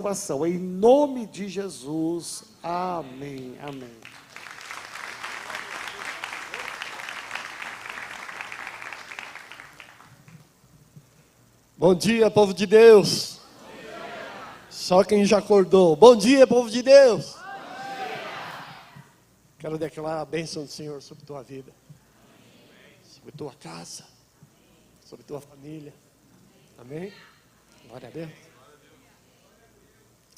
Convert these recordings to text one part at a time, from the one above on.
salvação, em nome de Jesus, amém, amém. Bom dia, povo de Deus. Bom dia. Só quem já acordou. Bom dia, povo de Deus. Bom dia. Quero declarar a bênção do Senhor sobre tua vida, sobre tua casa, sobre tua família. Amém? Glória a Deus.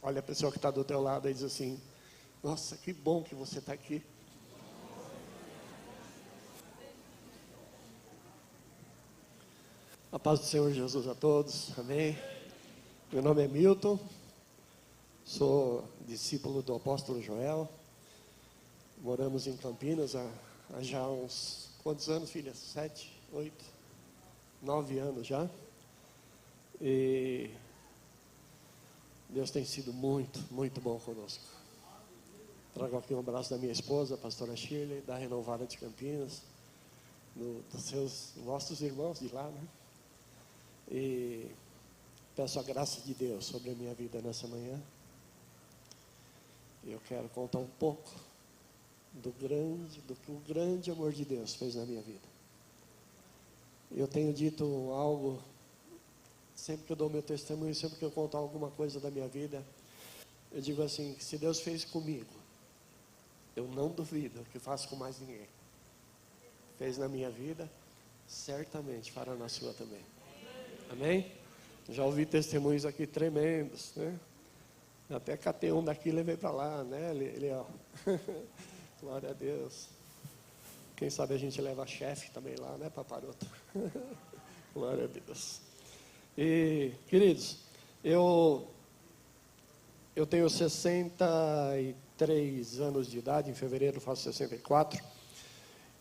Olha a pessoa que está do teu lado e diz assim: nossa, que bom que você está aqui. A paz do Senhor Jesus a todos, amém. Meu nome é Milton, sou discípulo do apóstolo Joel. Moramos em Campinas há já uns, quantos anos, filha? 7, 8, 9 anos já. E Deus tem sido muito, muito bom conosco. Trago aqui um abraço da minha esposa, a pastora Shirley, da Renovada de Campinas, dos vossos irmãos de lá, né? E peço a graça de Deus sobre a minha vida nessa manhã. Eu quero contar um pouco do que o grande amor de Deus fez na minha vida. Eu tenho dito algo, sempre que eu dou meu testemunho, sempre que eu conto alguma coisa da minha vida, eu digo assim: que se Deus fez comigo, eu não duvido que faça com mais ninguém. Fez na minha vida, certamente fará na sua também. Amém? Já ouvi testemunhos aqui tremendos, né? Até catei um daqui e levei para lá, né? Ele ó. Glória a Deus. Quem sabe a gente leva chefe também lá, né, paparoto? Glória a Deus. E, queridos, eu tenho 63 anos de idade, em fevereiro faço 64.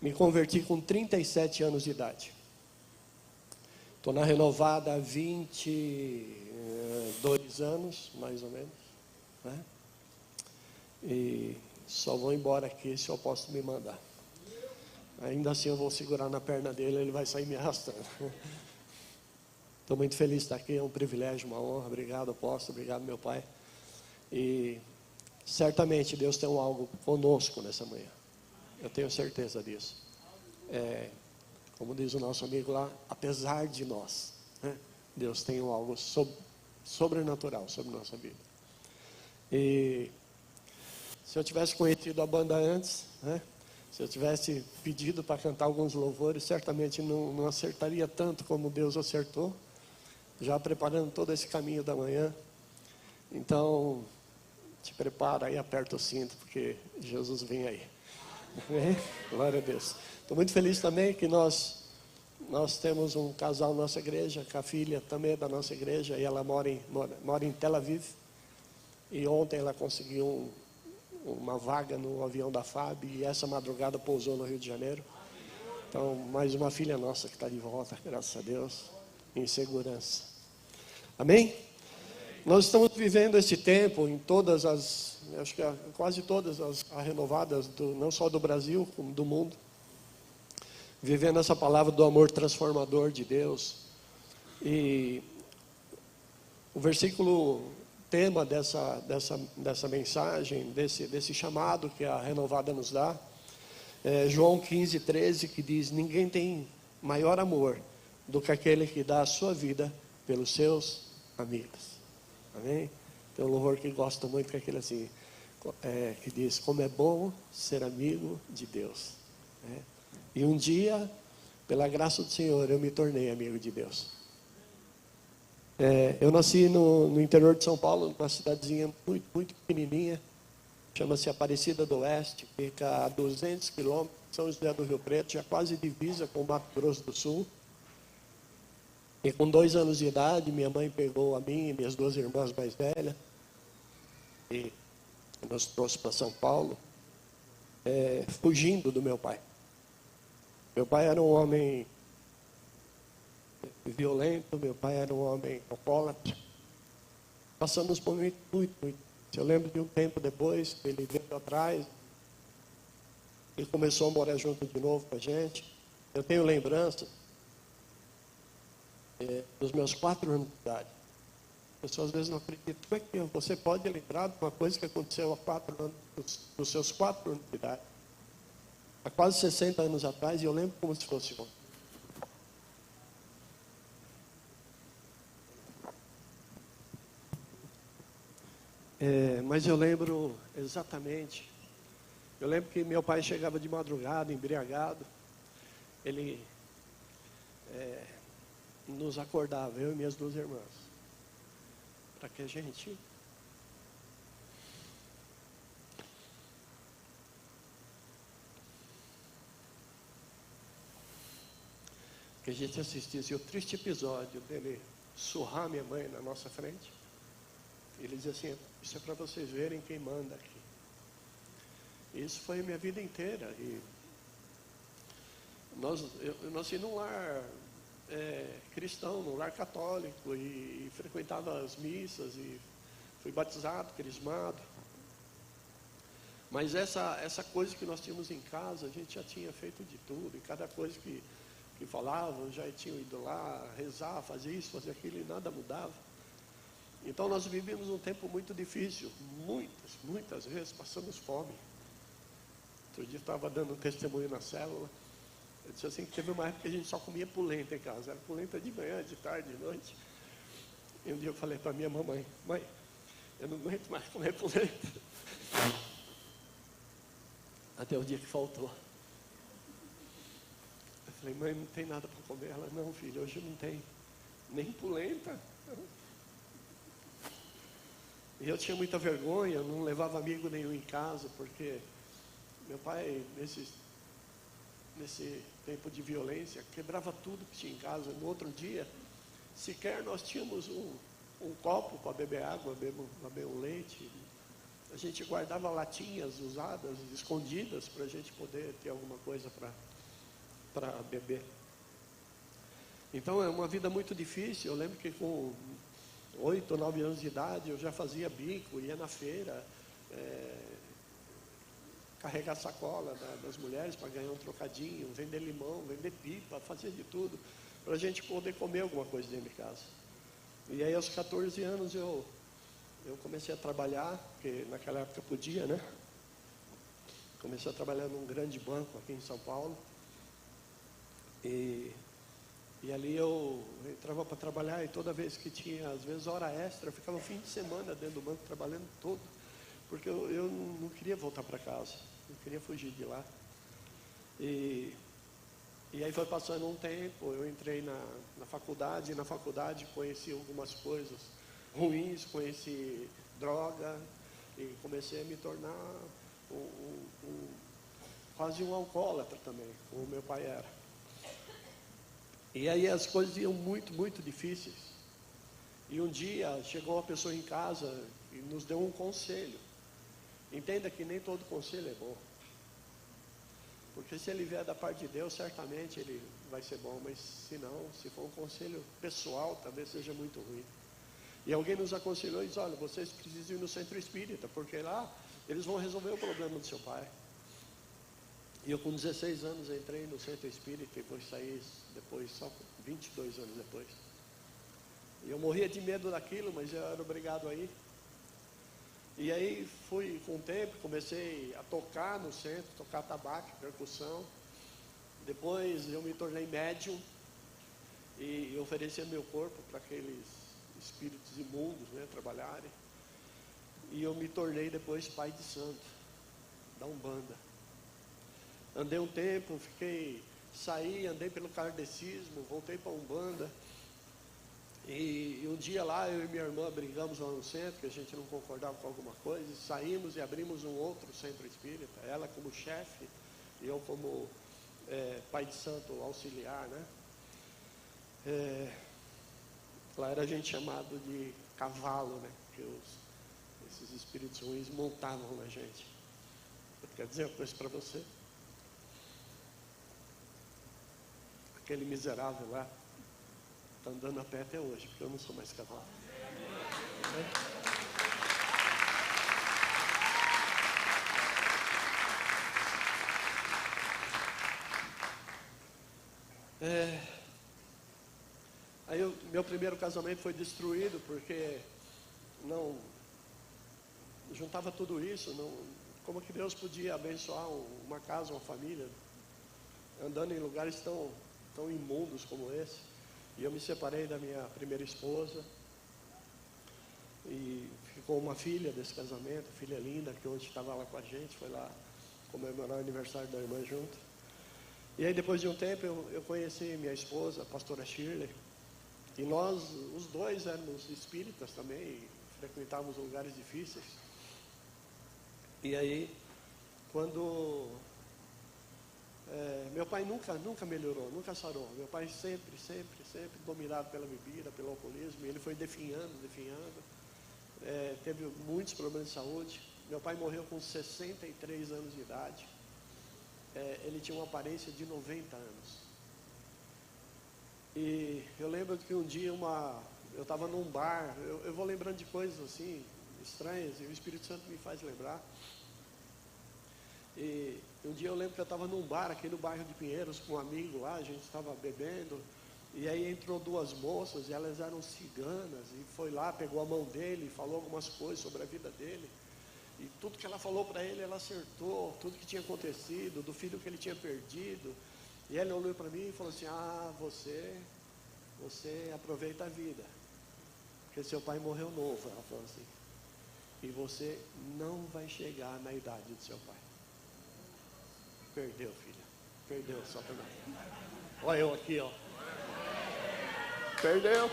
Me converti com 37 anos de idade. Estou na Renovada há 22 anos, mais ou menos, né? E só vou embora aqui se eu posso me mandar. Ainda assim eu vou segurar na perna dele, ele vai sair me arrastando. Estou muito feliz de estar aqui, é um privilégio, uma honra. Obrigado, apóstolo, obrigado, meu pai. E certamente Deus tem algo conosco nessa manhã. Eu tenho certeza disso. Como diz o nosso amigo lá, apesar de nós, né, Deus tem algo sobrenatural sobre nossa vida. E se eu tivesse conhecido a banda antes, né, se eu tivesse pedido para cantar alguns louvores, certamente não acertaria tanto como Deus acertou, já preparando todo esse caminho da manhã. Então, te prepara aí, aperta o cinto, porque Jesus vem aí. Amém? Glória a Deus. Estou muito feliz também que nós temos um casal na nossa igreja, que a filha também é da nossa igreja, e ela mora em Tel Aviv. E ontem ela conseguiu uma vaga no avião da FAB, e essa madrugada pousou no Rio de Janeiro. Então, mais uma filha nossa que está de volta, graças a Deus, em segurança. Amém? Nós estamos vivendo esse tempo em todas acho que quase todas as renovadas, não só do Brasil, como do mundo, vivendo essa palavra do amor transformador de Deus. E o versículo tema dessa mensagem, desse chamado que a Renovada nos dá, é João 15:13, que diz: ninguém tem maior amor do que aquele que dá a sua vida pelos seus amigos. Amém? Tem um louvor que gosto muito, que é aquele assim, que diz: como é bom ser amigo de Deus. E um dia, pela graça do Senhor, eu me tornei amigo de Deus. Eu nasci no interior de São Paulo, numa cidadezinha muito, muito pequenininha, chama-se Aparecida do Oeste, fica a 200 quilômetros de São José do Rio Preto, já quase divisa com o Mato Grosso do Sul. E com 2 anos de idade, minha mãe pegou a mim e minhas 2 irmãs mais velhas e nos trouxe para São Paulo, fugindo do meu pai. Meu pai era um homem violento, meu pai era um homem alcoólatra. Passamos por muito. Eu lembro de um tempo depois, ele veio atrás e começou a morar junto de novo com a gente. Eu tenho lembrança dos meus 4 anos de idade. pessoas às vezes não acreditam. Como é que você pode lembrar de uma coisa que aconteceu há 4 anos, dos seus 4 anos de idade? Há quase 60 anos atrás, e eu lembro como se fosse ontem. Mas eu lembro exatamente. Eu lembro que meu pai chegava de madrugada, embriagado. Ele nos acordava, eu e minhas 2 irmãs, para que a gente assistisse o triste episódio dele surrar minha mãe na nossa frente. Ele dizia assim: isso é para vocês verem quem manda aqui. Isso foi a minha vida inteira. E eu nasci num lar cristão, num lar católico, e frequentava as missas, e fui batizado, crismado. Mas essa coisa que nós tínhamos em casa, a gente já tinha feito de tudo, e cada coisa que falavam, já tinham ido lá rezar, fazer isso, fazer aquilo, e nada mudava. Então nós vivíamos um tempo muito difícil, muitas vezes passamos fome. Outro dia eu estava dando um testemunho na célula. Eu disse assim, que teve uma época que a gente só comia polenta em casa. Era polenta de manhã, de tarde, de noite. E um dia eu falei para minha mamãe: mãe, eu não aguento mais comer polenta. Até o dia que faltou. Eu falei: mãe, não tem nada para comer? Ela: não, filho, hoje não tem nem polenta. E eu tinha muita vergonha, eu não levava amigo nenhum em casa, porque meu pai, nesse tempo de violência, quebrava tudo que tinha em casa. No outro dia, sequer nós tínhamos um copo para beber água, beber um leite. A gente guardava latinhas usadas, escondidas, para a gente poder ter alguma coisa para beber. Então é uma vida muito difícil. Eu lembro que com 8 ou 9 anos de idade eu já fazia bico, ia na feira, carregar sacola das mulheres para ganhar um trocadinho, vender limão, vender pipa, fazia de tudo, para a gente poder comer alguma coisa dentro de casa. E aí aos 14 anos eu comecei a trabalhar, porque naquela época podia, né? Comecei a trabalhar num grande banco aqui em São Paulo. E ali eu entrava para trabalhar, e toda vez que tinha, às vezes, hora extra, eu ficava o fim de semana dentro do banco trabalhando todo, porque eu não queria voltar para casa, não queria fugir de lá. E aí foi passando um tempo, eu entrei na faculdade, e na faculdade conheci algumas coisas ruins, conheci droga, e comecei a me tornar quase um alcoólatra também, como meu pai era. E aí as coisas iam muito difíceis. E um dia chegou uma pessoa em casa e nos deu um conselho. Entenda que nem todo conselho é bom. Porque se ele vier da parte de Deus, certamente ele vai ser bom. Mas se não, se for um conselho pessoal, talvez seja muito ruim. E alguém nos aconselhou e disse: olha, vocês precisam ir no centro espírita, porque lá eles vão resolver o problema do seu pai. E eu com 16 anos entrei no centro espírita e fui sair depois, só 22 anos depois. E eu morria de medo daquilo, mas eu era obrigado a ir. E aí fui, com o tempo, comecei a tocar no centro, tocar tabaco, percussão. Depois eu me tornei médium e oferecia meu corpo para aqueles espíritos imundos, né, trabalharem. E eu me tornei depois pai de santo da Umbanda. Andei um tempo, saí, andei pelo kardecismo, voltei para a Umbanda. E um dia lá, eu e minha irmã brigamos lá no centro, que a gente não concordava com alguma coisa, e saímos e abrimos um outro centro espírita, ela como chefe, e eu como pai de santo auxiliar, né? Lá era a gente chamado de cavalo, né? Porque esses espíritos ruins montavam na gente. Eu quero dizer uma coisa para você. Aquele miserável lá está andando a pé até hoje, porque eu não sou mais cavalo. Aí meu primeiro casamento foi destruído porque não juntava tudo isso. Não, como que Deus podia abençoar uma casa, uma família, andando em lugares tão imundos como esse? E eu me separei da minha primeira esposa. E ficou uma filha desse casamento, filha linda, que hoje estava lá com a gente, foi lá comemorar o aniversário da irmã junto. E aí depois de um tempo eu conheci minha esposa, a pastora Shirley, e nós, os dois, éramos espíritas também, e frequentávamos lugares difíceis. E aí, quando meu pai nunca melhorou, nunca sarou. Meu pai sempre dominado pela bebida, pelo alcoolismo, e ele foi definhando. Teve muitos problemas de saúde. Meu pai morreu com 63 anos de idade. Ele tinha uma aparência de 90 anos. E eu lembro que um dia eu estava num bar, eu vou lembrando de coisas assim, estranhas, e o Espírito Santo me faz lembrar. E um dia eu lembro que eu estava num bar aqui no bairro de Pinheiros com um amigo lá, a gente estava bebendo, e aí entrou duas moças, e elas eram ciganas, e foi lá, pegou a mão dele, falou algumas coisas sobre a vida dele, e tudo que ela falou para ele, ela acertou, tudo que tinha acontecido, do filho que ele tinha perdido. E ele olhou para mim e falou assim: você aproveita a vida, porque seu pai morreu novo. Ela falou assim: e você não vai chegar na idade do seu pai. Perdeu, filha, perdeu, só para nada. Olha eu aqui, ó. Perdeu.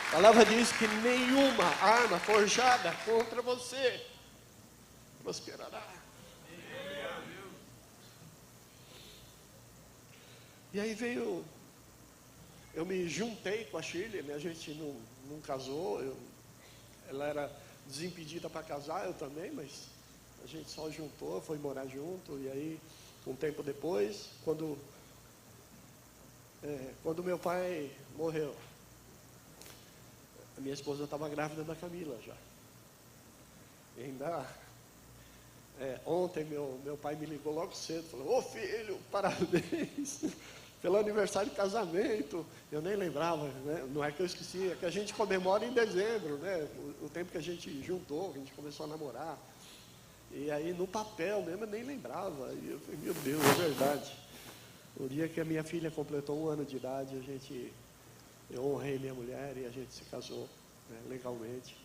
A palavra diz que nenhuma arma forjada contra você prosperará. E aí eu me juntei com a Shirley, né? A gente não casou, ela era desimpedida para casar, eu também, mas a gente só juntou, foi morar junto. E aí, um tempo depois, quando meu pai morreu, a minha esposa estava grávida da Camila já. E ainda ontem meu pai me ligou logo cedo, falou: ô filho, parabéns pelo aniversário de casamento. Eu nem lembrava, né? Não é que eu esqueci, é que a gente comemora em dezembro, né? O tempo que a gente juntou, que a gente começou a namorar. E aí no papel mesmo eu nem lembrava. E eu falei: meu Deus, é verdade. O dia que a minha filha completou 1 ano de idade, eu honrei minha mulher e a gente se casou, né, legalmente.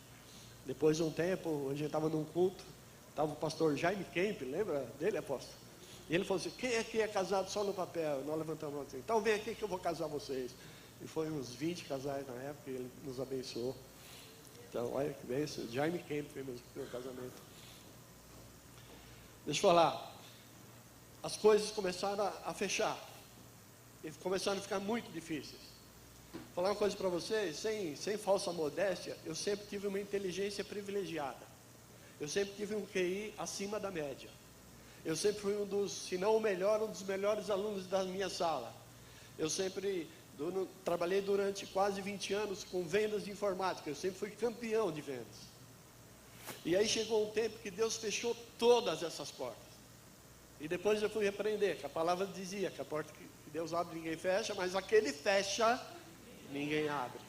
Depois de um tempo, a gente estava num culto, estava o pastor Jaime Kemp, lembra dele, apóstolo? E ele falou assim: quem aqui é casado só no papel? Nós levantamos a mão assim: então vem aqui que eu vou casar vocês. E foi uns 20 casais na época, e ele nos abençoou. Então, olha que bênção. Jaime Kemp fez meu casamento. Deixa eu falar. As coisas começaram a fechar. E começaram a ficar muito difíceis. Vou falar uma coisa para vocês, sem falsa modéstia, eu sempre tive uma inteligência privilegiada. Eu sempre tive um QI acima da média. Eu sempre fui se não o melhor, um dos melhores alunos da minha sala. Eu sempre trabalhei durante quase 20 anos com vendas de informática. Eu sempre fui campeão de vendas. E aí chegou um tempo que Deus fechou todas essas portas. E depois eu fui aprender que a palavra dizia que a porta que Deus abre, ninguém fecha, mas aquele fecha, ninguém abre.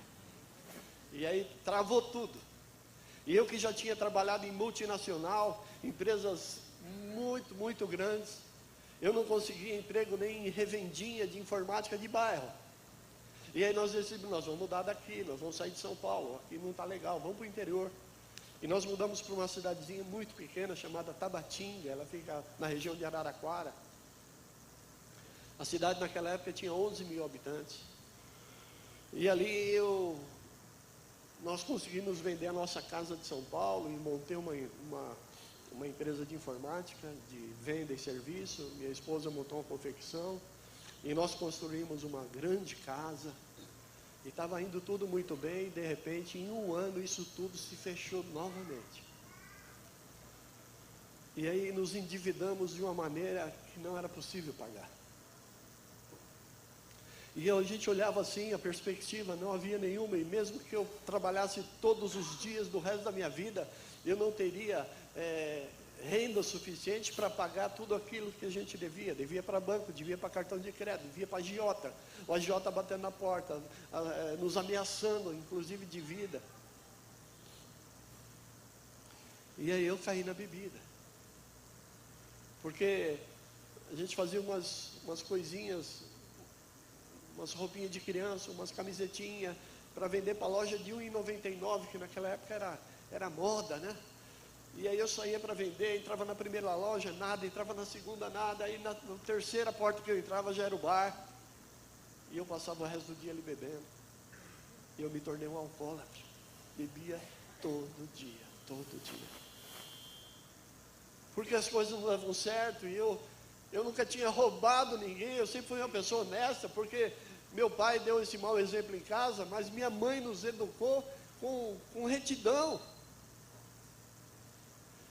E aí travou tudo. E eu que já tinha trabalhado em multinacional, empresas muito grandes, eu não conseguia emprego nem em revendinha de informática de bairro. E aí nós decidimos: nós vamos mudar daqui, nós vamos sair de São Paulo, aqui não está legal, vamos para o interior. E nós mudamos para uma cidadezinha muito pequena chamada Tabatinga, ela fica na região de Araraquara. A cidade naquela época tinha 11 mil habitantes. E ali nós conseguimos vender a nossa casa de São Paulo e montei uma empresa de informática, de venda e serviço. Minha esposa montou uma confecção e nós construímos uma grande casa. E estava indo tudo muito bem, e de repente, em 1 ano, isso tudo se fechou novamente. E aí nos endividamos de uma maneira que não era possível pagar. E a gente olhava assim, a perspectiva não havia nenhuma, e mesmo que eu trabalhasse todos os dias do resto da minha vida, eu não teria renda suficiente para pagar tudo aquilo que a gente devia. Devia para banco, devia para cartão de crédito, devia para agiota. O agiota batendo na porta, nos ameaçando, inclusive de vida. E aí eu caí na bebida. Porque a gente fazia umas coisinhas, umas roupinhas de criança, umas camisetinhas, para vender para a loja de R$1,99, que naquela época era moda, né? E aí eu saía para vender, entrava na primeira loja, nada, entrava na segunda, nada, aí na terceira porta que eu entrava já era o bar. E eu passava o resto do dia ali bebendo. E eu me tornei um alcoólatra. Bebia todo dia, todo dia. Porque as coisas não davam certo e eu nunca tinha roubado ninguém, eu sempre fui uma pessoa honesta, porque meu pai deu esse mau exemplo em casa, mas minha mãe nos educou com retidão.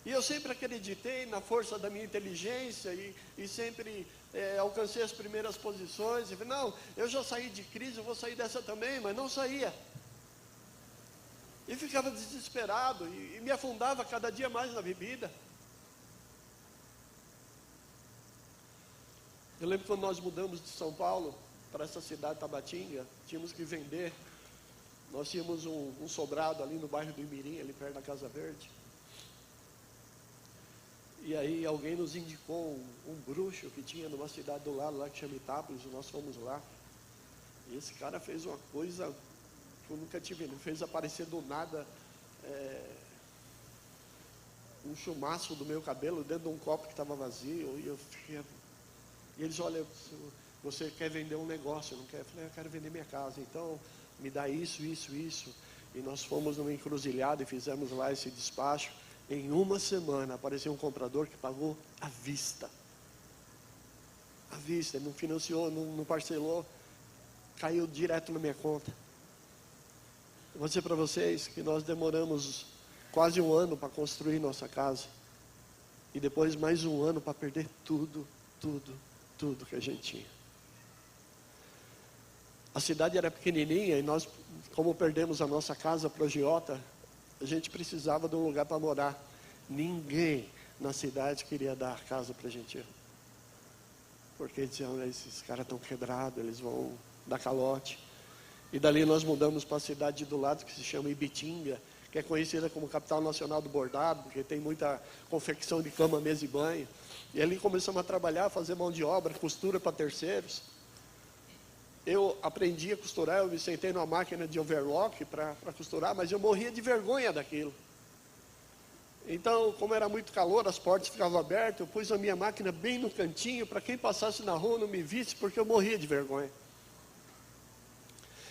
E eu sempre acreditei na força da minha inteligência e sempre alcancei as primeiras posições. E falei, não, eu já saí de crise, eu vou sair dessa também, mas não saía. E ficava desesperado e me afundava cada dia mais na bebida. Eu lembro quando nós mudamos de São Paulo para essa cidade Tabatinga, tínhamos que vender. Nós tínhamos um sobrado ali no bairro do Imirim, ali perto da Casa Verde. E aí alguém nos indicou um bruxo que tinha numa cidade do lado lá que chama Itápolis, e nós fomos lá. E esse cara fez uma coisa que eu nunca tive, ele fez aparecer do nada um chumaço do meu cabelo dentro de um copo que estava vazio, e eu fiquei... E eles, olha, você quer vender um negócio, não quer? Eu falei, eu quero vender minha casa, então me dá isso, isso, isso. E nós fomos numa encruzilhada e fizemos lá esse despacho. Em uma semana apareceu um comprador que pagou à vista. À vista, ele não financiou, não parcelou, caiu direto na minha conta. Eu vou dizer para vocês que nós demoramos quase um ano para construir nossa casa. E depois mais um ano para perder tudo que a gente tinha. A cidade era pequenininha e nós, como perdemos a nossa casa para o agiota, a gente precisava de um lugar para morar. Ninguém na cidade queria dar casa para a gente. Porque diziam, esses caras estão quebrados, eles vão dar calote. E dali nós mudamos para a cidade do lado, que se chama Ibitinga, que é conhecida como capital nacional do bordado, porque tem muita confecção de cama, mesa e banho. E ali começamos a trabalhar, fazer mão de obra, costura para terceiros. Eu aprendi a costurar, eu me sentei numa máquina de overlock para costurar, mas eu morria de vergonha daquilo. Então, como era muito calor, as portas ficavam abertas, eu pus a minha máquina bem no cantinho, para quem passasse na rua não me visse, porque eu morria de vergonha.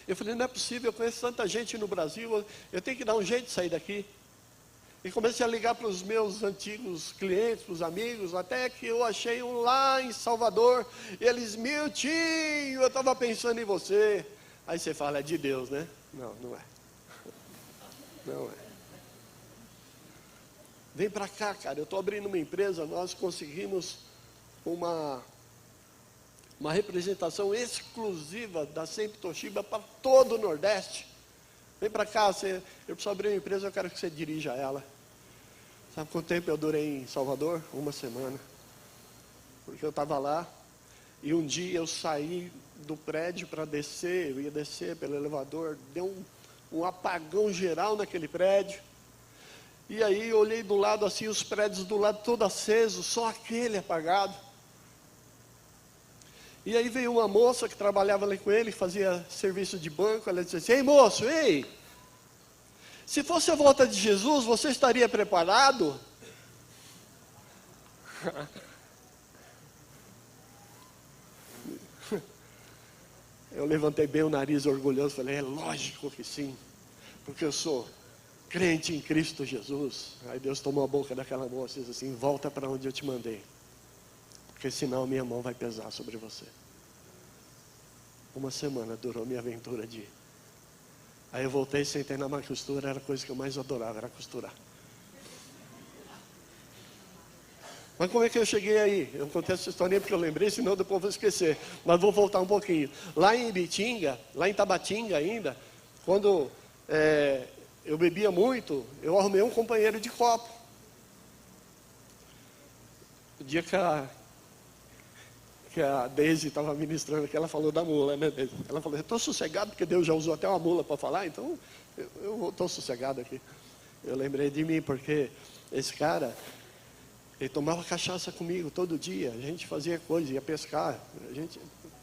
Eu falei, não é possível, eu conheço tanta gente no Brasil, eu tenho que dar um jeito de sair daqui. E comecei a ligar para os meus antigos clientes, para os amigos, até que eu achei um lá em Salvador. E eles, Miltinho, eu estava pensando em você. Aí você fala, é de Deus, né? Não, não é. Não é. Vem para cá, cara, eu estou abrindo uma empresa, nós conseguimos uma representação exclusiva da Sempre Toshiba para todo o Nordeste. Vem para cá, eu preciso abrir uma empresa, eu quero que você dirija ela. Sabe quanto tempo eu durei em Salvador? Uma semana. Porque eu estava lá, e um dia eu saí do prédio para descer, eu ia descer pelo elevador, deu um apagão geral naquele prédio. E aí eu olhei do lado assim, os prédios do lado todo acesos, só aquele apagado. E aí veio uma moça que trabalhava ali com ele, que fazia serviço de banco, ela disse assim, ei moço, ei, se fosse a volta de Jesus, você estaria preparado? Eu levantei bem o nariz orgulhoso, falei, é lógico que sim, porque eu sou crente em Cristo Jesus. Aí Deus tomou a boca daquela moça e disse assim, volta para onde eu te mandei, porque senão minha mão vai pesar sobre você. Uma semana durou minha aventura de... Aí eu voltei, sentei na máquina de costura, era a coisa que eu mais adorava, era costurar. Mas como é que eu cheguei aí? Eu contei essa historinha porque eu lembrei, senão depois eu vou esquecer. Mas vou voltar um pouquinho. Lá em Ibitinga, lá em Tabatinga ainda, quando eu bebia muito, eu arrumei um companheiro de copo. dia que a Deise estava ministrando, que ela falou da mula, né, Deise? Ela falou, eu estou sossegado, porque Deus já usou até uma mula para falar, então eu estou sossegado aqui. Eu lembrei de mim, porque esse cara, ele tomava cachaça comigo todo dia, a gente fazia coisa, ia pescar,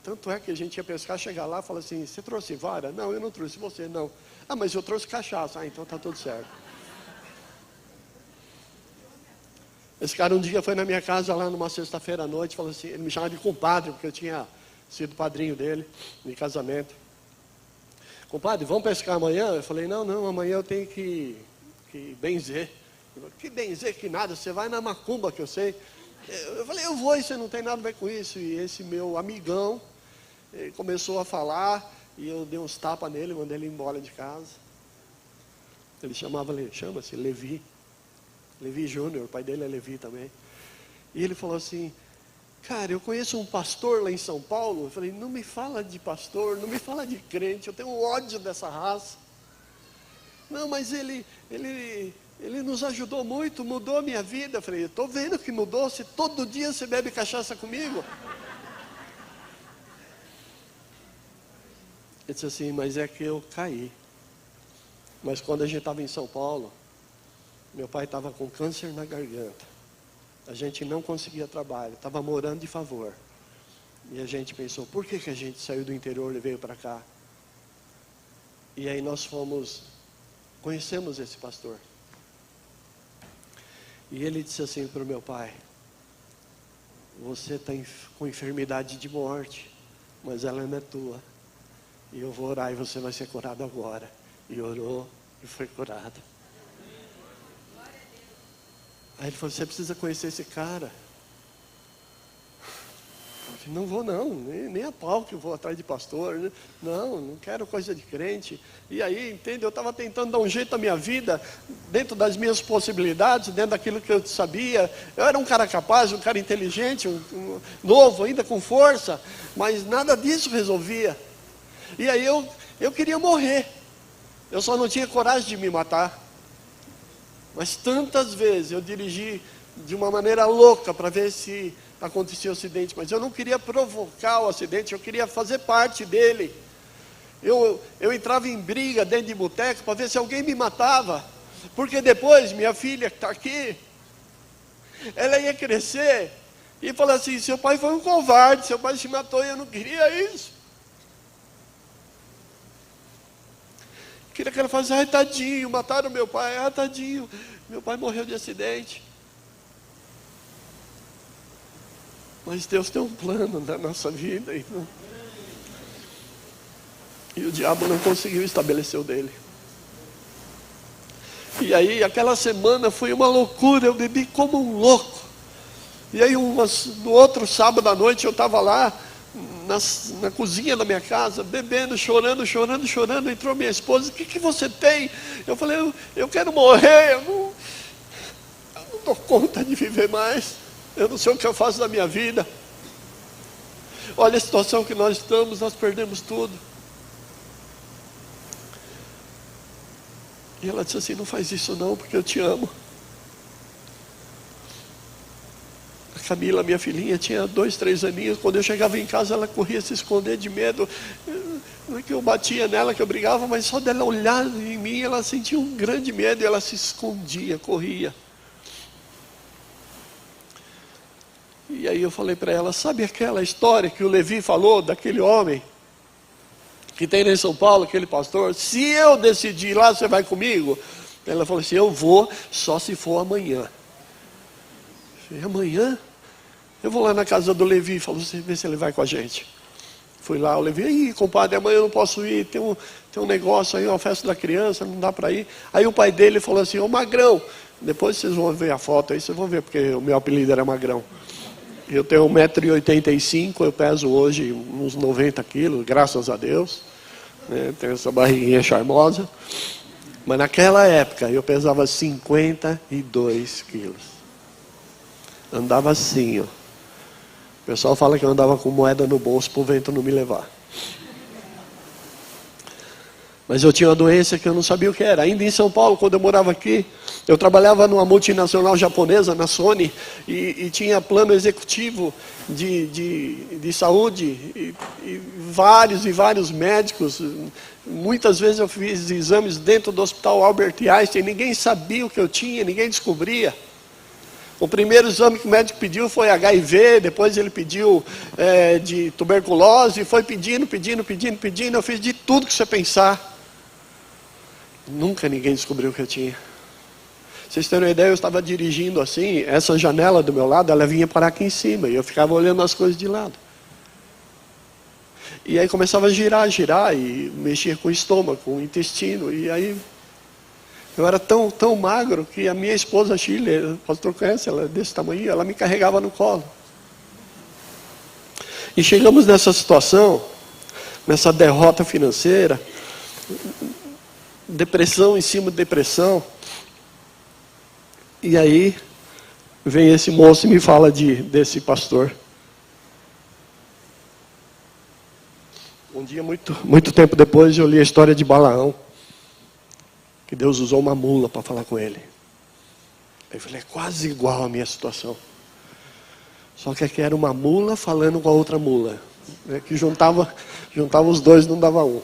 tanto é que a gente ia pescar, chegar lá e falar assim, você trouxe vara? Não, eu não trouxe, você não. Ah, mas eu trouxe cachaça, então está tudo certo. Esse cara um dia foi na minha casa lá numa sexta-feira à noite, falou assim, ele me chamava de compadre, porque eu tinha sido padrinho dele, de casamento. Compadre, vamos pescar amanhã? Eu falei, não, amanhã eu tenho que benzer. Que benzer que nada, você vai na macumba que eu sei. Eu falei, eu vou, isso não tem nada a ver com isso. E esse meu amigão, ele começou a falar, e eu dei uns tapas nele, mandei ele embora de casa. Ele chama-se Levi. Levi Júnior, o pai dele é Levi também. E ele falou assim, cara, eu conheço um pastor lá em São Paulo. Eu falei, não me fala de pastor, não me fala de crente, eu tenho ódio dessa raça. Não, mas ele nos ajudou muito, mudou a minha vida. Eu falei, eu estou vendo que mudou, se todo dia você bebe cachaça comigo. Ele disse assim, mas é que eu caí. Mas quando a gente estava em São Paulo, meu pai estava com câncer na garganta. A gente não conseguia trabalho, estava morando de favor. E a gente pensou, por que a gente saiu do interior e veio para cá? E aí nós conhecemos esse pastor. E ele disse assim para o meu pai, você está com enfermidade de morte, mas ela não é tua. E eu vou orar e você vai ser curado agora. E orou e foi curado. Aí ele falou, você precisa conhecer esse cara. Eu falei, não vou não, nem a pau que eu vou atrás de pastor. Não quero coisa de crente. E aí, entende, eu estava tentando dar um jeito à minha vida, dentro das minhas possibilidades, dentro daquilo que eu sabia. Eu era um cara capaz, um cara inteligente, novo, ainda com força, mas nada disso resolvia. E aí eu queria morrer. Eu só não tinha coragem de me matar. Mas tantas vezes eu dirigi de uma maneira louca para ver se acontecia o acidente. Mas eu não queria provocar o acidente, eu queria fazer parte dele. Eu entrava em briga dentro de boteco para ver se alguém me matava. Porque depois, minha filha que está aqui, ela ia crescer e falar assim, seu pai foi um covarde, seu pai se matou e eu não queria isso. Queria que ela falasse, ai tadinho, mataram meu pai, ai tadinho, meu pai morreu de acidente. Mas Deus tem um plano na nossa vida. E o diabo não conseguiu estabelecer o dele. E aí aquela semana foi uma loucura, eu bebi como um louco. E aí no outro sábado à noite eu estava lá, na cozinha da minha casa, bebendo, chorando, entrou minha esposa, o que você tem? Eu falei, eu quero morrer, eu não dou conta de viver mais, eu não sei o que eu faço da minha vida. Olha a situação que nós estamos, nós perdemos tudo. E ela disse assim, não faz isso não, porque eu te amo. A Camila, minha filhinha, tinha 2, 3 aninhos. Quando eu chegava em casa, ela corria se esconder de medo. Não é que eu batia nela, que eu brigava, mas só dela olhar em mim, ela sentia um grande medo e ela se escondia, corria. E aí eu falei para ela, sabe aquela história que o Levi falou, daquele homem que tem lá em São Paulo, aquele pastor? Se eu decidir ir lá, você vai comigo? Ela falou assim, eu vou, só se for amanhã. Eu falei, amanhã? Eu vou lá na casa do Levi e falo, vê se ele vai com a gente. Fui lá, o Levi, aí compadre, amanhã eu não posso ir, tem um negócio aí, uma festa da criança, não dá para ir. Aí o pai dele falou assim, ô Magrão, depois vocês vão ver a foto aí, vocês vão ver, porque o meu apelido era Magrão. Eu tenho 1,85 m, eu peso hoje uns 90 quilos, graças a Deus. Né? Tenho essa barriguinha charmosa. Mas naquela época eu pesava 52 quilos. Andava assim, ó. O pessoal fala que eu andava com moeda no bolso para o vento não me levar. Mas eu tinha uma doença que eu não sabia o que era. Ainda em São Paulo, quando eu morava aqui, Eu trabalhava numa multinacional japonesa, na Sony, e tinha plano executivo de saúde, e vários médicos. Muitas vezes eu fiz exames dentro do hospital Albert Einstein, ninguém sabia o que eu tinha, ninguém descobria. O primeiro exame que o médico pediu foi HIV, depois ele pediu de tuberculose, foi pedindo, eu fiz de tudo que você pensar. Nunca ninguém descobriu o que eu tinha. Vocês terem uma ideia, eu estava dirigindo assim, essa janela do meu lado, ela vinha parar aqui em cima, e eu ficava olhando as coisas de lado. E aí começava a girar, e mexia com o estômago, com o intestino, e aí eu era tão magro que a minha esposa Shirley, o pastor conhece, ela é desse tamanho, ela me carregava no colo. E chegamos nessa situação, nessa derrota financeira, depressão em cima de depressão. E aí vem esse moço e me fala desse pastor. Um dia, muito tempo depois, eu li a história de Balaão, que Deus usou uma mula para falar com ele. Eu falei, é quase igual à minha situação. Só que aqui era uma mula falando com a outra mula, né, que juntava os dois, não dava um.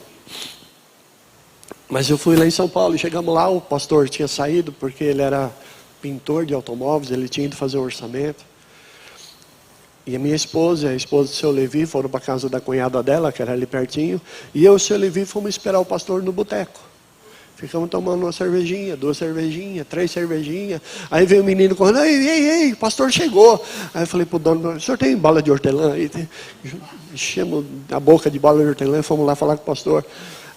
Mas eu fui lá em São Paulo e chegamos lá, o pastor tinha saído porque ele era pintor de automóveis, ele tinha ido fazer um orçamento. E a minha esposa e a esposa do seu Levi foram para a casa da cunhada dela, que era ali pertinho, e eu e o seu Levi fomos esperar o pastor no boteco. Ficamos tomando uma cervejinha, 2 cervejinhas, 3 cervejinhas. Aí veio o menino correndo, ei, o pastor chegou. Aí eu falei para o dono, o senhor tem bala de hortelã? Enchemos a boca de bala de hortelã e fomos lá falar com o pastor.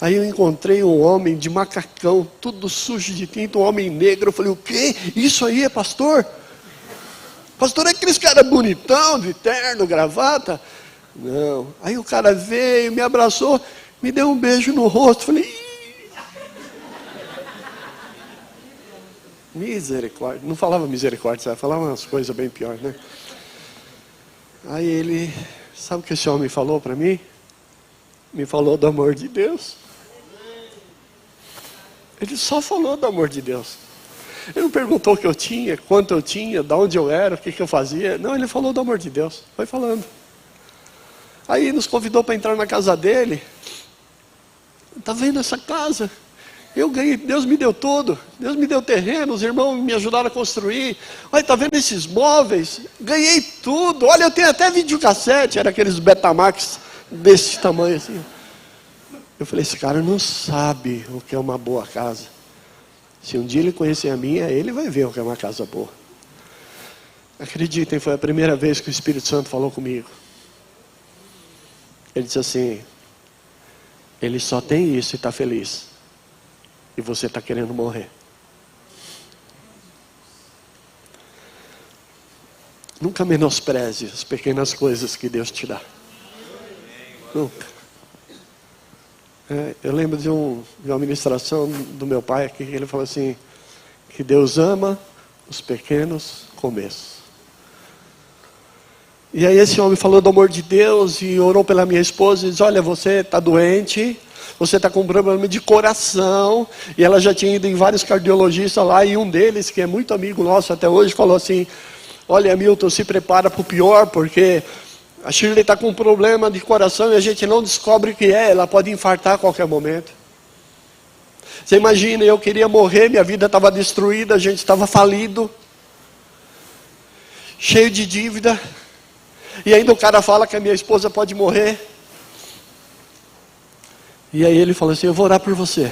Aí eu encontrei um homem de macacão, tudo sujo de tinta, um homem negro. Eu falei, o quê? Isso aí é pastor? Pastor é aqueles cara bonitão, de terno, gravata? Não. Aí o cara veio, me abraçou, me deu um beijo no rosto. Falei, misericórdia. Não falava misericórdia, sabe? Falava umas coisas bem piores, né? Aí ele, sabe o que esse homem falou para mim? Me falou do amor de Deus. Ele só falou do amor de Deus. Ele não perguntou o que eu tinha, quanto eu tinha, de onde eu era, o que eu fazia. Não, ele falou do amor de Deus. Foi falando. Aí nos convidou para entrar na casa dele. Está vendo essa casa? Eu ganhei, Deus me deu tudo. Deus me deu terreno, os irmãos me ajudaram a construir. Olha, está vendo esses móveis? Ganhei tudo. Olha, eu tenho até videocassete. Era aqueles Betamax desse tamanho assim. Eu falei, esse cara não sabe o que é uma boa casa. Se um dia ele conhecer a minha, ele vai ver o que é uma casa boa. Acreditem, foi a primeira vez que o Espírito Santo falou comigo. Ele disse assim, ele só tem isso e está feliz. E você está querendo morrer. Nunca menospreze as pequenas coisas que Deus te dá. Nunca. Eu lembro de uma ministração do meu pai aqui, que ele falou assim, que Deus ama os pequenos começos. E aí esse homem falou do amor de Deus e orou pela minha esposa e disse, olha, você está doente, você está com um problema de coração. E ela já tinha ido em vários cardiologistas lá, e um deles, que é muito amigo nosso até hoje, falou assim, olha Milton, se prepara para o pior, porque a Shirley está com um problema de coração e a gente não descobre o que é, ela pode infartar a qualquer momento. Você imagina, eu queria morrer, minha vida estava destruída, a gente estava falido, cheio de dívida, e ainda o cara fala que a minha esposa pode morrer. E aí ele falou assim, eu vou orar por você,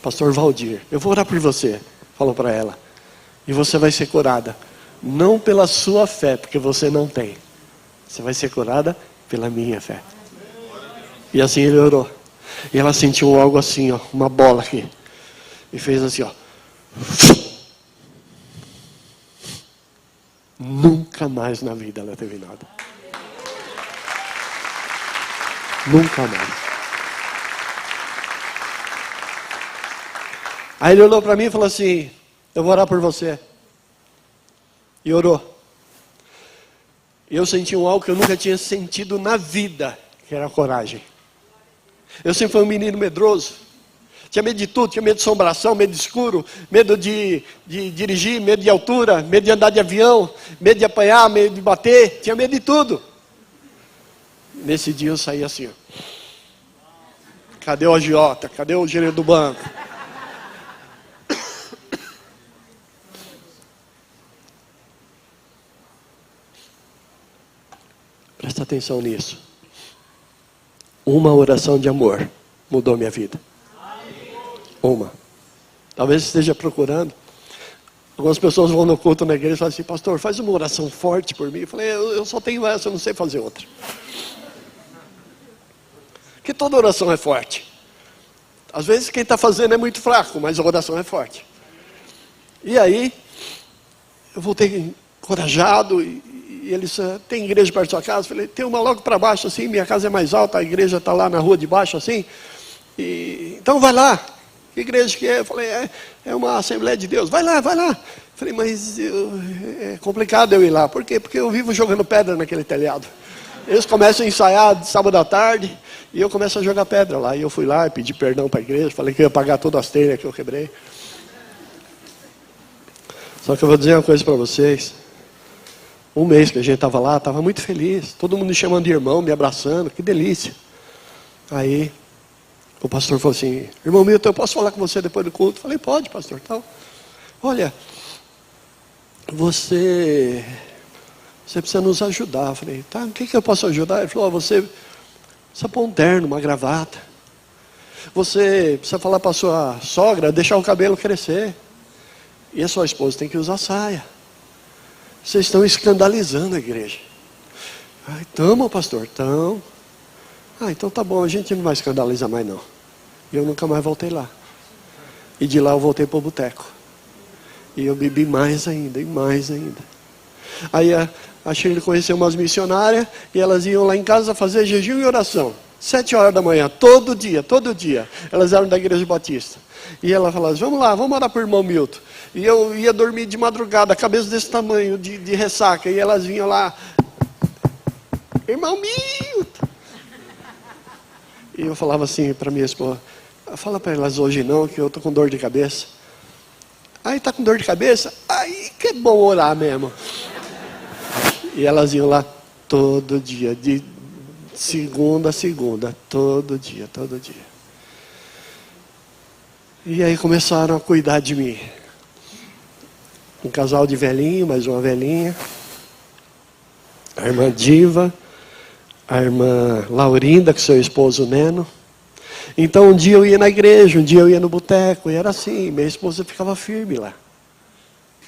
pastor Valdir, eu vou orar por você, falou para ela, e você vai ser curada, não pela sua fé, porque você não tem. Você vai ser curada pela minha fé. E assim ele orou. E ela sentiu algo assim, ó, uma bola aqui. E fez assim, ó. Nunca mais na vida ela teve nada. Nunca mais. Aí ele olhou para mim e falou assim, eu vou orar por você. E orou. E eu senti algo que eu nunca tinha sentido na vida, que era a coragem. Eu sempre fui um menino medroso. Tinha medo de tudo, tinha medo de assombração, medo de escuro, medo de dirigir, medo de altura, medo de andar de avião, medo de apanhar, medo de bater, tinha medo de tudo. Nesse dia eu saí assim, ó. Cadê o agiota? Cadê o gerente do banco? Presta atenção nisso. Uma oração de amor mudou minha vida. Uma. Talvez esteja procurando. Algumas pessoas vão no culto na igreja e falam assim: pastor, faz uma oração forte por mim. Eu falei: eu só tenho essa, eu não sei fazer outra. Porque toda oração é forte. Às vezes quem está fazendo é muito fraco, mas a oração é forte. E aí, eu voltei encorajado e eles: tem igreja perto da sua casa? Eu falei: tem uma logo para baixo assim, minha casa é mais alta, a igreja está lá na rua de baixo assim. Então vai lá. Que igreja que é? Eu falei: é uma Assembleia de Deus. Vai lá, vai lá. Eu falei: mas é complicado eu ir lá. Por quê? Porque eu vivo jogando pedra naquele telhado. Eles começam a ensaiar de sábado à tarde e eu começo a jogar pedra lá. E eu fui lá e pedi perdão para a igreja, falei que eu ia pagar todas as telhas que eu quebrei. Só que eu vou dizer uma coisa para vocês. Um mês que a gente estava lá, estava muito feliz. Todo mundo me chamando de irmão, me abraçando, que delícia. Aí o pastor falou assim: irmão Milton, eu posso falar com você depois do culto? Eu falei: pode, pastor. Então, olha, você precisa nos ajudar. Eu falei: tá, o que eu posso ajudar? Ele falou: você precisa pôr um terno, uma gravata. Você precisa falar para a sua sogra deixar o cabelo crescer. E a sua esposa tem que usar saia. Vocês estão escandalizando a igreja. Então, pastor, então. Então tá bom, a gente não vai escandalizar mais não. E eu nunca mais voltei lá. E de lá eu voltei para o boteco. E eu bebi mais ainda, e mais ainda. Aí a Shirley conheceu umas missionárias, e elas iam lá em casa fazer jejum e oração. 7 horas da manhã, todo dia, todo dia. Elas eram da igreja batista. E ela falava: vamos lá, vamos orar para o irmão Milton. E eu ia dormir de madrugada, cabeça desse tamanho, de ressaca. E elas vinham lá: irmão Milton. E eu falava assim para minha esposa: fala para elas hoje não, que eu estou com dor de cabeça. Aí está com dor de cabeça? Aí que é bom orar mesmo. E elas iam lá todo dia, de segunda a segunda, todo dia, todo dia. E aí começaram a cuidar de mim. Um casal de velhinho, mais uma velhinha. A irmã Diva, a irmã Laurinda, com seu esposo Neno. Então um dia eu ia na igreja, um dia eu ia no boteco, e era assim, minha esposa ficava firme lá,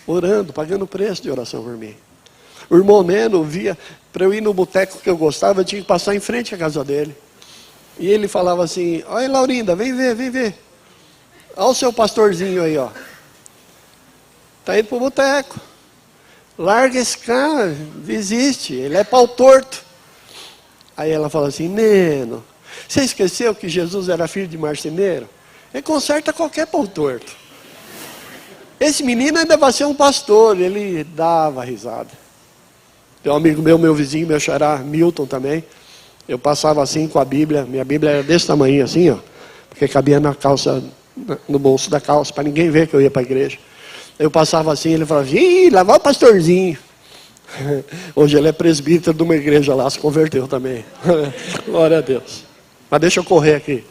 orando, pagando o preço de oração por mim. O irmão Neno via, para eu ir no boteco que eu gostava, eu tinha que passar em frente à casa dele. E ele falava assim: olha Laurinda, vem ver, vem ver. Olha o seu pastorzinho aí, ó. Está indo para o boteco. Larga esse cara, desiste, ele é pau torto. Aí ela fala assim: Neno, você esqueceu que Jesus era filho de marceneiro? Ele conserta qualquer pau torto. Esse menino ainda vai ser um pastor. Ele dava risada. Tem um amigo meu vizinho, meu xará, Milton também. Eu passava assim com a Bíblia. Minha Bíblia era desse tamanho assim, ó. Porque cabia na calça, no bolso da calça, para ninguém ver que eu ia para a igreja. Eu passava assim, ele falava: ih, lá vai o pastorzinho. Hoje ele é presbítero de uma igreja lá, se converteu também. Glória a Deus. Mas deixa eu correr aqui.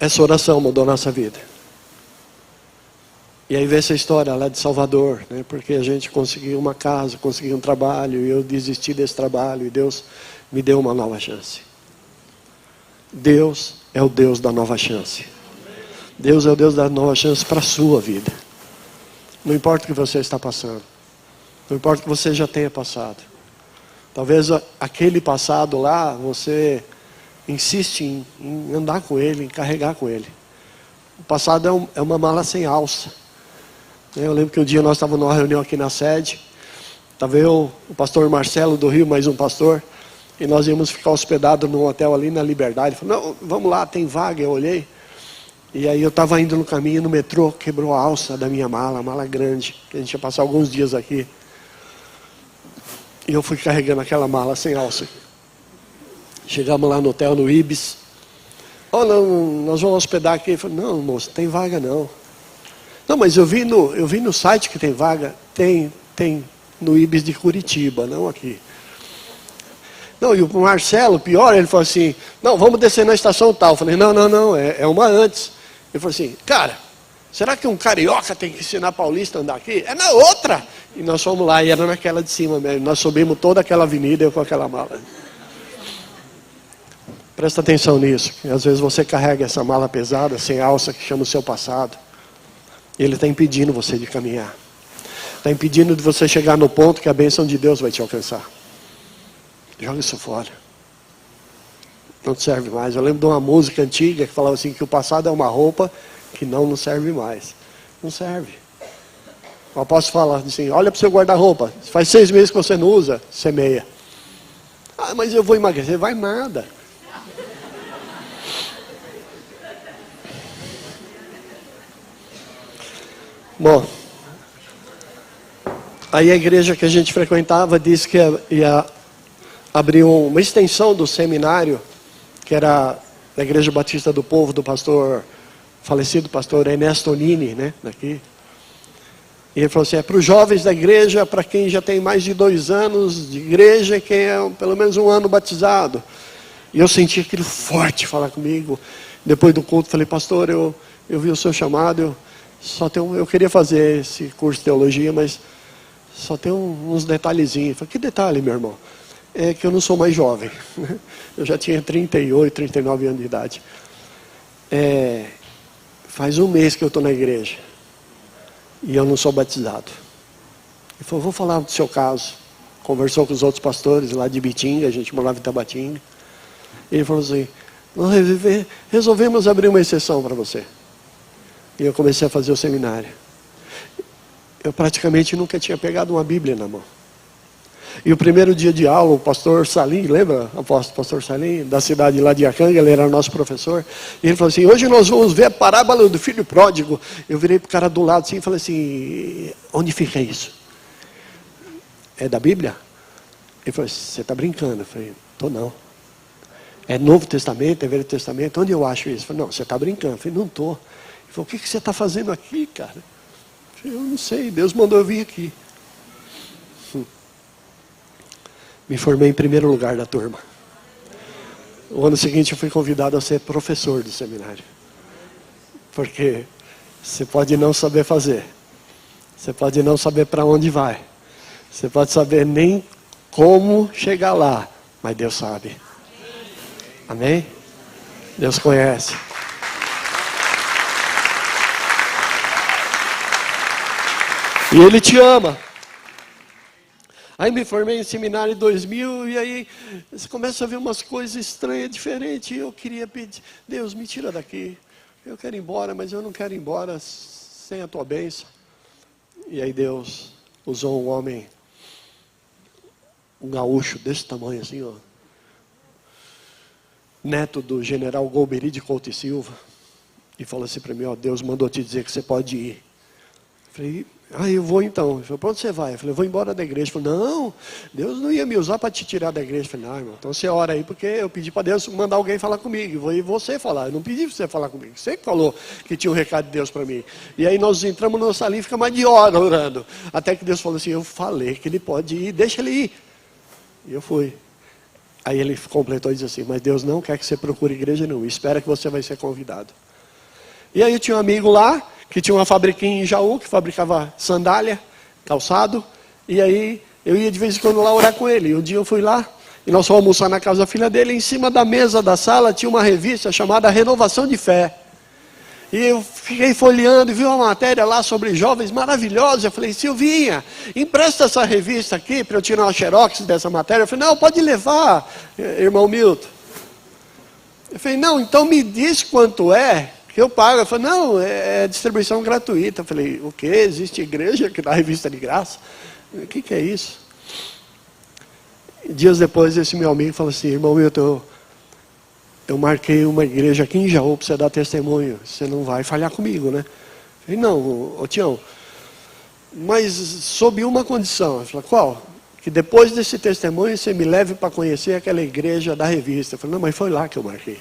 Essa oração mudou a nossa vida. E aí veio essa história lá de Salvador, né? Porque a gente conseguiu uma casa, conseguiu um trabalho, e eu desisti desse trabalho, e Deus me deu uma nova chance. Deus é o Deus da nova chance. Deus é o Deus da nova chance para a sua vida. Não importa o que você está passando. Não importa o que você já tenha passado. Talvez aquele passado lá, você insiste em andar com ele, em carregar com ele. O passado é uma mala sem alça. Eu lembro que um dia nós estávamos numa reunião aqui na sede. Estava eu, o pastor Marcelo do Rio, mais um pastor. E nós íamos ficar hospedados num hotel ali na Liberdade. Ele falou: não, vamos lá, tem vaga. Eu olhei. E aí eu estava indo no caminho, no metrô, quebrou a alça da minha mala, a mala grande, que a gente ia passar alguns dias aqui. E eu fui carregando aquela mala sem alça. Chegamos lá no hotel, no Ibis. Oh, não, nós vamos hospedar aqui. Eu falei, não, moço, não tem vaga não. Não, mas eu vi no site que tem vaga. Tem no Ibis de Curitiba, não aqui. Não, e o Marcelo, pior, ele falou assim, não, vamos descer na estação tal. Eu falei, não, é uma antes. Ele falou assim, cara, será que um carioca tem que ensinar paulista a andar aqui? É na outra. E nós fomos lá, e era naquela de cima mesmo. Nós subimos toda aquela avenida, eu com aquela mala. Presta atenção nisso, que às vezes você carrega essa mala pesada, sem alça, que chama o seu passado. E ele está impedindo você de caminhar. Está impedindo de você chegar no ponto que a bênção de Deus vai te alcançar. Joga isso fora. Não te serve mais. Eu lembro de uma música antiga que falava assim, que o passado é uma roupa que não serve mais. Não serve. Eu posso falar assim, olha para o seu guarda-roupa. Faz 6 meses que você não usa, semeia. Ah, mas eu vou emagrecer. Vai nada. Bom, aí a igreja que a gente frequentava disse que ia abrir uma extensão do seminário, que era da Igreja Batista do Povo, do falecido pastor Ernesto Nini, né, daqui. E ele falou assim, é para os jovens da igreja, para quem já tem mais de 2 anos de igreja e quem é pelo menos 1 ano batizado. E eu senti aquilo forte falar comigo. Depois do culto, falei, pastor, eu vi o seu chamado, eu queria fazer esse curso de teologia, mas só tem uns detalhezinhos. Eu falei, que detalhe, meu irmão? É que eu não sou mais jovem. Eu já tinha 38, 39 anos de idade. Faz 1 mês que eu estou na igreja. E eu não sou batizado. Ele falou, vou falar do seu caso. Conversou com os outros pastores lá de Bitinga, a gente morava em Tabatinga. Ele falou assim, nós resolvemos abrir uma exceção para você. E eu comecei a fazer o seminário. Eu praticamente nunca tinha pegado uma Bíblia na mão. E o primeiro dia de aula, o pastor Salim, lembra? O pastor Salim, da cidade lá de Iacanga, ele era nosso professor. E ele falou assim, hoje nós vamos ver a parábola do filho pródigo. Eu virei para o cara do lado assim e falei assim, onde fica isso? É da Bíblia? Ele falou, você está brincando? Eu falei, estou não. É Novo Testamento, é Velho Testamento? Onde eu acho isso? Eu falei, não, você está brincando. Eu falei, não estou. Ele falou, o que você está fazendo aqui, cara? Eu falei, eu não sei, Deus mandou eu vir aqui. Me formei em primeiro lugar da turma. O ano seguinte eu fui convidado a ser professor do seminário. Porque você pode não saber fazer. Você pode não saber para onde vai. Você pode saber nem como chegar lá. Mas Deus sabe. Amém? Deus conhece. E Ele te ama. Aí me formei em seminário em 2000 e aí você começa a ver umas coisas estranhas, diferentes. E eu queria pedir, Deus, me tira daqui. Eu quero ir embora, mas eu não quero ir embora sem a tua bênção. E aí Deus usou um homem, um gaúcho desse tamanho assim, ó. Neto do general Golbery de Couto e Silva. E falou assim para mim, ó, Deus mandou te dizer que você pode ir. Eu falei, eu vou então. Ele falou, para onde você vai? Eu falei, eu vou embora da igreja. Ele falou, não, Deus não ia me usar para te tirar da igreja. Eu falei, não, irmão, então você ora aí, porque eu pedi para Deus mandar alguém falar comigo. E você falar, eu não pedi para você falar comigo. Você que falou que tinha um recado de Deus para mim. E aí nós entramos na salinha e fica mais de hora orando. Até que Deus falou assim, eu falei que ele pode ir, deixa ele ir. E eu fui. Aí ele completou e disse assim, mas Deus não quer que você procure igreja nenhuma, espera que você vai ser convidado. E aí eu tinha um amigo lá, que tinha uma fabriquinha em Jaú, que fabricava sandália, calçado, e aí eu ia de vez em quando lá orar com ele. E um dia eu fui lá, e nós fomos almoçar na casa da filha dele, e em cima da mesa da sala tinha uma revista chamada Renovação de Fé. E eu fiquei folheando e vi uma matéria lá sobre jovens maravilhosos. Eu falei, Silvinha, empresta essa revista aqui para eu tirar uma xerox dessa matéria. Eu falei, não, pode levar, irmão Milton. Eu falei, não, então me diz quanto é, que eu pago. Eu falei, não, é distribuição gratuita. Eu falei, o quê? Existe igreja que dá revista de graça? O que é isso? E dias depois, esse meu amigo falou assim, irmão Milton, eu marquei uma igreja aqui em Jaú para você dar testemunho. Você não vai falhar comigo, né? Eu falei, não, Tião, mas sob uma condição. Ele falou, qual? que depois desse testemunho você me leve para conhecer aquela igreja da revista. Eu falei, não, mas foi lá que eu marquei.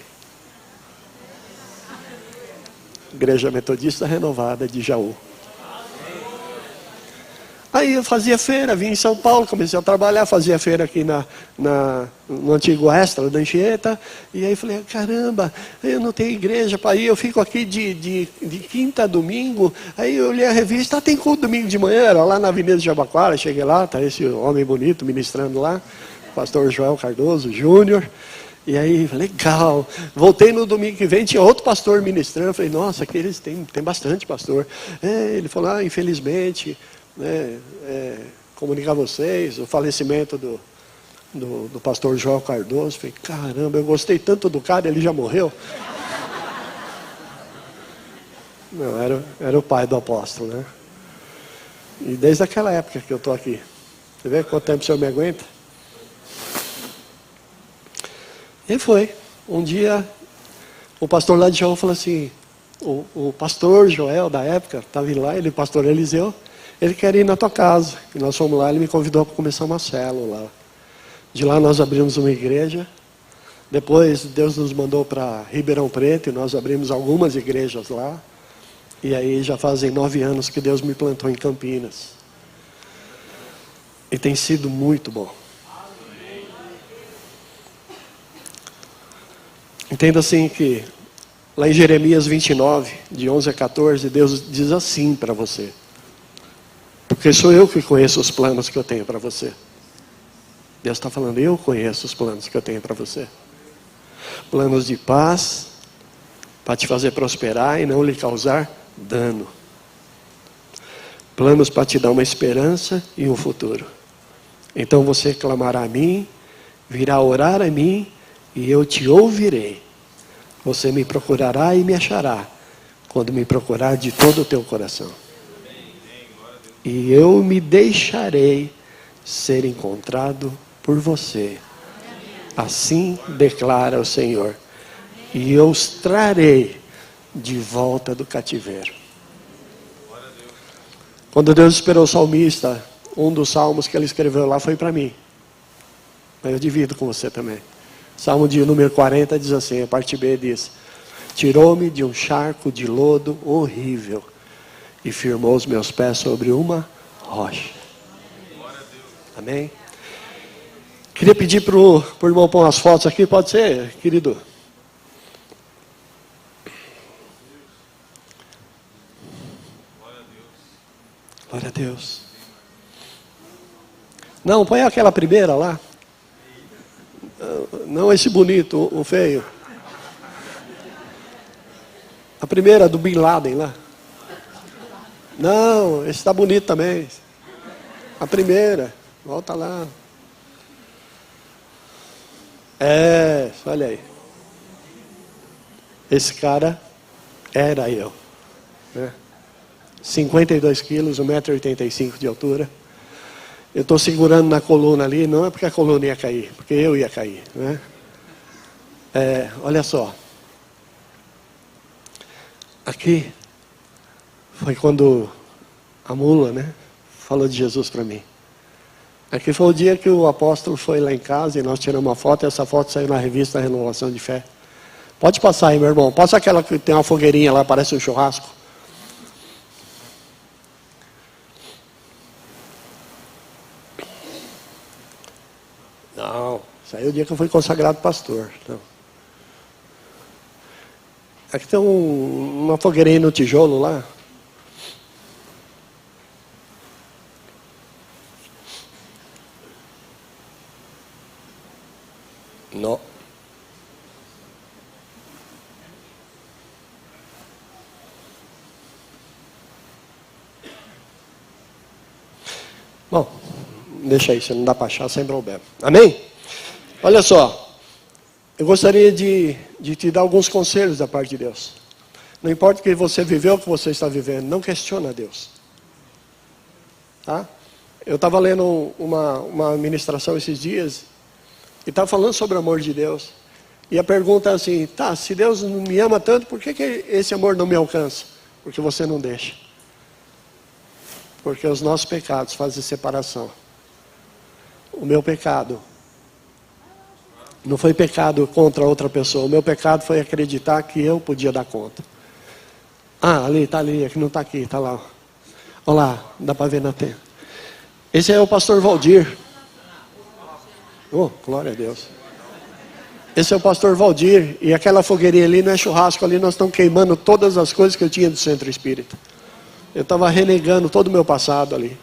Igreja Metodista Renovada de Jaú. Aí eu fazia feira, vim em São Paulo, comecei a trabalhar, fazia feira aqui no antigo Extra da Anchieta. E aí falei, caramba, eu não tenho igreja para ir, eu fico aqui de quinta a domingo. Aí eu olhei a revista, tem culto domingo de manhã, era lá na Avenida de Jabaquara, cheguei lá, tá esse homem bonito ministrando lá, pastor Joel Cardoso Júnior. E aí, legal, voltei no domingo que vem, tinha outro pastor ministrando, falei, nossa, aqui eles têm bastante pastor. Ele falou, infelizmente... comunicar a vocês o falecimento do pastor João Cardoso. Falei, caramba, eu gostei tanto do cara, ele já morreu. Não, era o pai do apóstolo, né? E desde aquela época que eu estou aqui. Você vê quanto tempo o senhor me aguenta? E foi. Um dia, o pastor lá de Jaú falou assim, o pastor Joel da época, estava lá, ele, pastor Eliseu, ele quer ir na tua casa. E nós fomos lá, ele me convidou para começar uma célula lá. De lá nós abrimos uma igreja. Depois Deus nos mandou para Ribeirão Preto e nós abrimos algumas igrejas lá. E aí já fazem 9 anos que Deus me plantou em Campinas. E tem sido muito bom. Entenda assim que lá em Jeremias 29, de 11 a 14, Deus diz assim para você. Porque sou eu que conheço os planos que eu tenho para você. Deus está falando, eu conheço os planos que eu tenho para você. Planos de paz, para te fazer prosperar e não lhe causar dano. Planos para te dar uma esperança e um futuro. Então você clamará a mim, virá orar a mim, e eu te ouvirei. Você me procurará e me achará, quando me procurar de todo o teu coração. E eu me deixarei ser encontrado por você. Assim declara o Senhor. E eu os trarei de volta do cativeiro. Quando Deus esperou o salmista, um dos salmos que ele escreveu lá foi para mim. Mas eu divido com você também. Salmo de número 40 diz assim, a parte B diz: tirou-me de um charco de lodo horrível e firmou os meus pés sobre uma rocha. Amém? Queria pedir para o irmão pôr umas fotos aqui, pode ser, querido? Glória a Deus. Não, põe aquela primeira lá. Não esse bonito, o feio. A primeira do Bin Laden lá. Não, esse está bonito também. A primeira, volta lá. Olha aí. Esse cara era eu. Né? 52 quilos, 1,85 m de altura. Eu estou segurando na coluna ali, não é porque a coluna ia cair, porque eu ia cair. Né? Olha só. Aqui foi quando a mula, né, falou de Jesus para mim. Aqui foi o dia que o apóstolo foi lá em casa e nós tiramos uma foto, e essa foto saiu na revista Renovação de Fé. Pode passar aí, meu irmão. Passa aquela que tem uma fogueirinha lá, parece um churrasco. Não, isso aí é o dia que eu fui consagrado pastor. Não. Aqui tem uma fogueirinha no tijolo lá. Não. Bom, deixa aí, se não dá para achar, sem problema. Amém? Olha só, eu gostaria de te dar alguns conselhos da parte de Deus. Não importa o que você viveu, o que você está vivendo, não questiona Deus. Tá? Eu estava lendo uma ministração esses dias, e estava falando sobre o amor de Deus. E a pergunta é assim, tá, se Deus não me ama tanto, por que esse amor não me alcança? Porque você não deixa. Porque os nossos pecados fazem separação. o meu pecado não foi pecado contra outra pessoa. O meu pecado foi acreditar que eu podia dar conta. Ah, ali, está ali, aqui não está aqui, está lá. Olha lá, dá para ver na tela. Esse é o pastor Valdir. Oh, glória a Deus. Esse é o pastor Valdir. E aquela fogueirinha ali não é churrasco, ali nós estamos queimando todas as coisas que eu tinha do centro espírita. Eu estava renegando todo o meu passado ali.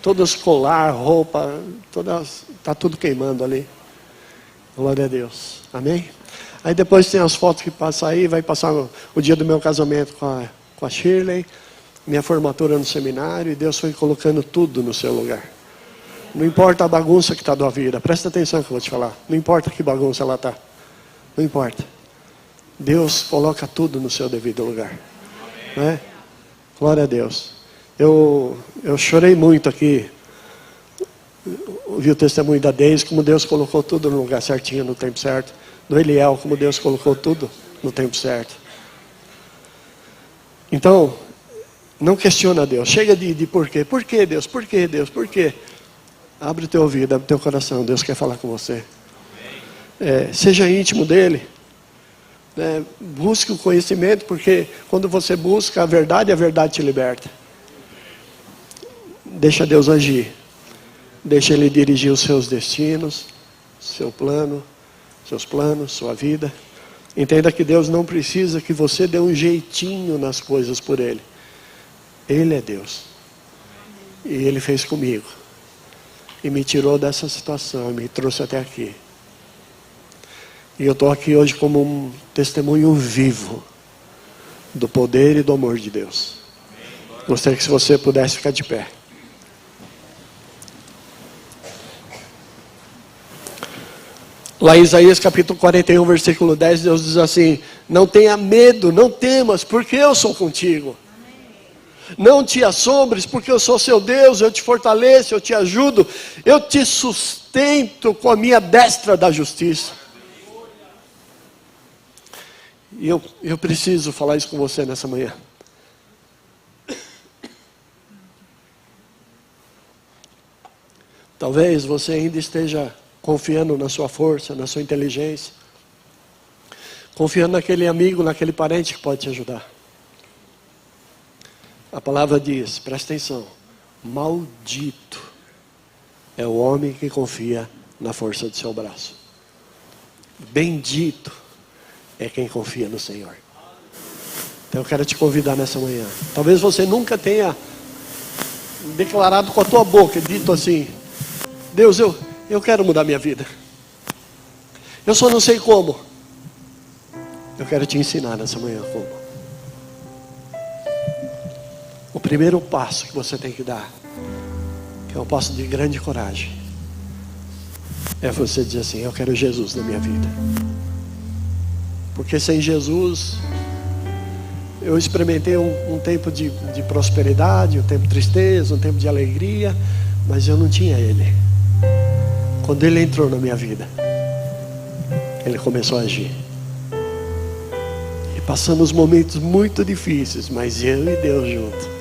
Todos colar, roupa, está tudo queimando ali. Glória a Deus. Amém? Aí depois tem as fotos que passam aí. Vai passar o dia do meu casamento com a Shirley. Minha formatura no seminário. E Deus foi colocando tudo no seu lugar. Não importa a bagunça que está da vida. Presta atenção que eu vou te falar. Não importa que bagunça ela está. Não importa. Deus coloca tudo no seu devido lugar. Né? Glória a Deus. Eu chorei muito aqui. Ouvi o testemunho da Deise, como Deus colocou tudo no lugar certinho, no tempo certo. Do Eliel, como Deus colocou tudo no tempo certo. Então, não questiona Deus. Chega de porquê. Por que Deus? Por que Deus? Por quê? Abre o teu ouvido, abre o teu coração. Deus quer falar com você. Seja íntimo dele. Busque o conhecimento, porque quando você busca a verdade te liberta. Deixa Deus agir. Deixa Ele dirigir os seus destinos, seu plano, seus planos, sua vida. Entenda que Deus não precisa que você dê um jeitinho nas coisas por Ele. Ele é Deus. E Ele fez comigo. E me tirou dessa situação, me trouxe até aqui. E eu estou aqui hoje como um testemunho vivo do poder e do amor de Deus. Gostaria que se você pudesse ficar de pé. Lá em Isaías capítulo 41, versículo 10, Deus diz assim: não tenha medo, não temas, porque eu sou contigo. Não te assombres, porque eu sou seu Deus, eu te fortaleço, eu te ajudo, eu te sustento com a minha destra da justiça. E eu preciso falar isso com você nessa manhã. Talvez você ainda esteja confiando na sua força, na sua inteligência. Confiando naquele amigo, naquele parente que pode te ajudar. A palavra diz, presta atenção: maldito é o homem que confia na força do seu braço. Bendito é quem confia no Senhor. Então eu quero te convidar nessa manhã. Talvez você nunca tenha declarado com a tua boca, dito assim: Deus, eu quero mudar minha vida. Eu só não sei como. Eu quero te ensinar nessa manhã como. O primeiro passo que você tem que dar, que é um passo de grande coragem, é você dizer assim: eu quero Jesus na minha vida. Porque sem Jesus, eu experimentei um tempo de prosperidade, um tempo de tristeza, um tempo de alegria, mas eu não tinha Ele. Quando Ele entrou na minha vida, Ele começou a agir. E passamos momentos muito difíceis, mas eu e Deus junto.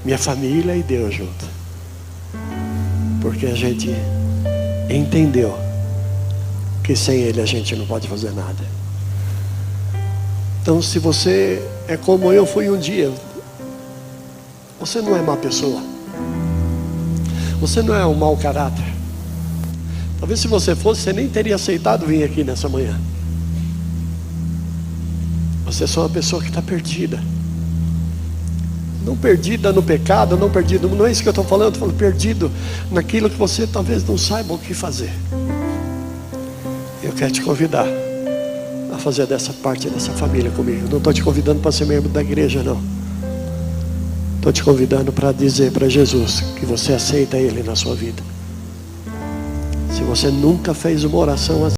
Minha família e Deus junto. Porque a gente entendeu que sem Ele a gente não pode fazer nada. Então, se você é como eu fui um dia, você não é má pessoa. Você não é um mau caráter. Talvez se você fosse, você nem teria aceitado vir aqui nessa manhã. Você é só uma pessoa que está perdida. Não perdida no pecado, não perdido, não é isso que eu estou falando. Eu estou falando perdido naquilo que você talvez não saiba o que fazer. Eu quero te convidar a fazer dessa parte dessa família comigo. Não estou te convidando para ser membro da igreja, não. Estou te convidando para dizer para Jesus que você aceita Ele na sua vida. Se você nunca fez uma oração assim,